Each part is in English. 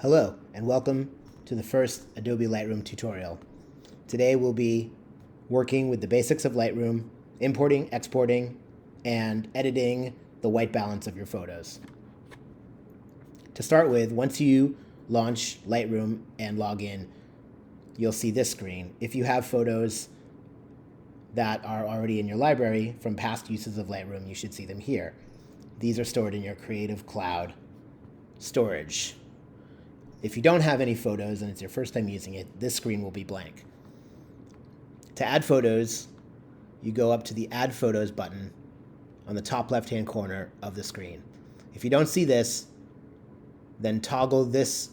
Hello, and welcome to the first Adobe Lightroom tutorial. Today we'll be working with the basics of Lightroom, importing, exporting, and editing the white balance of your photos. To start with, once you launch Lightroom and log in, you'll see this screen. If you have photos that are already in your library from past uses of Lightroom, you should see them here. These are stored in your Creative Cloud storage. If you don't have any photos and it's your first time using it, this screen will be blank. To add photos, you go up to the Add Photos button on the top left-hand corner of the screen. If you don't see this, then toggle this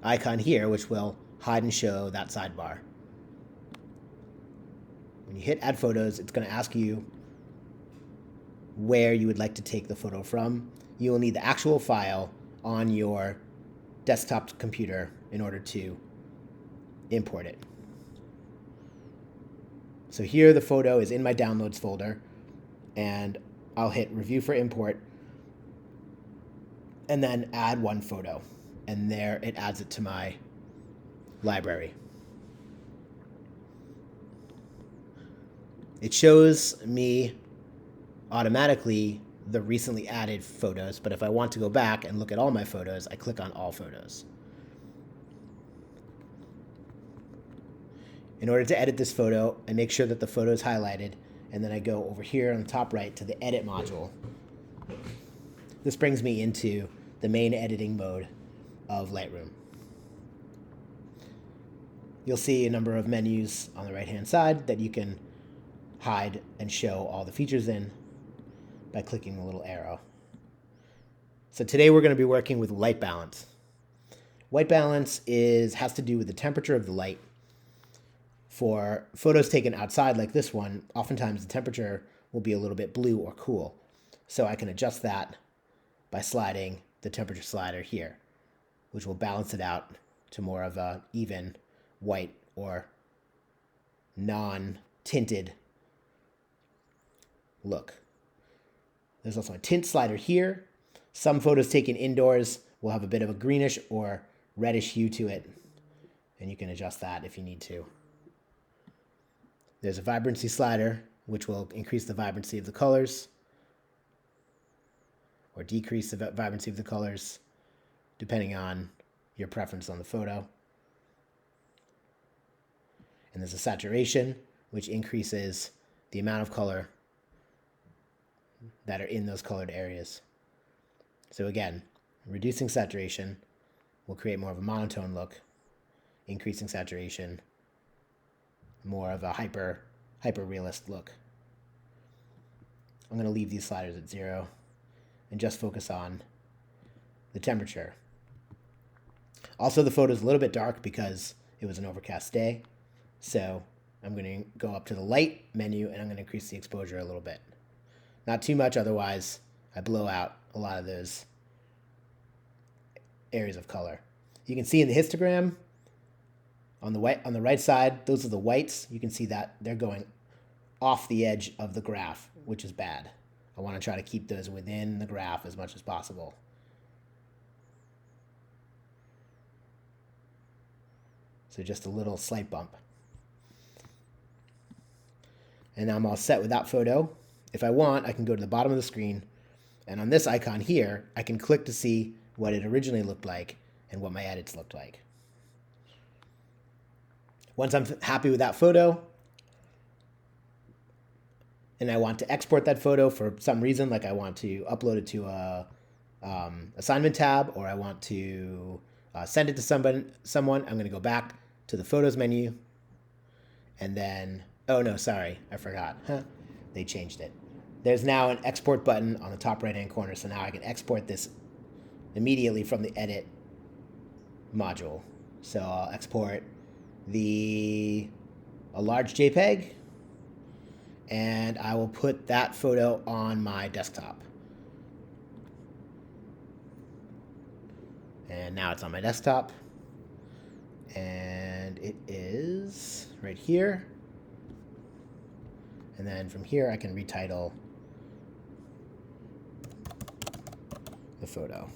icon here, which will hide and show that sidebar. When you hit Add Photos, it's going to ask you where you would like to take the photo from. You will need the actual file on your desktop computer in order to import it. So here the photo is in my downloads folder, and I'll hit review for import and then add one photo, and there it adds it to my library. It shows me automatically the recently added photos, but if I want to go back and look at all my photos, I click on all photos. In order to edit this photo, I make sure that the photo is highlighted, and then I go over here on the top right to the edit module. This brings me into the main editing mode of Lightroom. You'll see a number of menus on the right-hand side that you can hide and show all the features in by clicking the little arrow. So today we're going to be working with light balance. White balance has to do with the temperature of the light. For photos taken outside like this one, oftentimes the temperature will be a little bit blue or cool. So I can adjust that by sliding the temperature slider here, which will balance it out to more of an even white or non-tinted look. There's also a tint slider here. Some photos taken indoors will have a bit of a greenish or reddish hue to it, and you can adjust that if you need to. There's a vibrancy slider, which will increase the vibrancy of the colors or decrease the vibrancy of the colors, depending on your preference on the photo. And there's a saturation, which increases the amount of color that are in those colored areas. So again, reducing saturation will create more of a monotone look. Increasing saturation, more of a hyper realist look. I'm going to leave these sliders at 0 and just focus on the temperature. Also, the photo is a little bit dark because it was an overcast day. So I'm going to go up to the light menu and I'm going to increase the exposure a little bit. Not too much, otherwise I blow out a lot of those areas of color. You can see in the histogram on the right side, those are the whites. You can see that they're going off the edge of the graph, which is bad. I want to try to keep those within the graph as much as possible. So just a little slight bump. And now I'm all set with that photo. If I want, I can go to the bottom of the screen, and on this icon here, I can click to see what it originally looked like and what my edits looked like. Once I'm happy with that photo, and I want to export that photo for some reason, like I want to upload it to a assignment tab, or I want to send it to someone, I'm going to go back to the Photos menu, and then, oh no, sorry, I forgot. They changed it. There's now an export button on the top right-hand corner, so now I can export this immediately from the edit module. So I'll export a large JPEG, and I will put that photo on my desktop. And now it's on my desktop, and it is right here. And then from here, I can retitle the photo.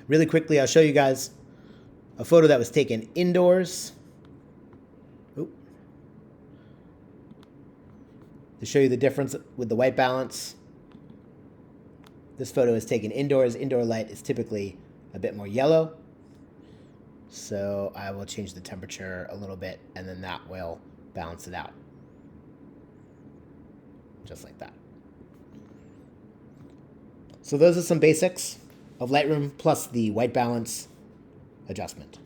Really quickly, I'll show you guys a photo that was taken indoors. Oop. To show you the difference with the white balance. This photo is taken indoors. Indoor light is typically a bit more yellow. So I will change the temperature a little bit, and then that will balance it out. Just like that. So those are some basics of Lightroom plus the white balance adjustment.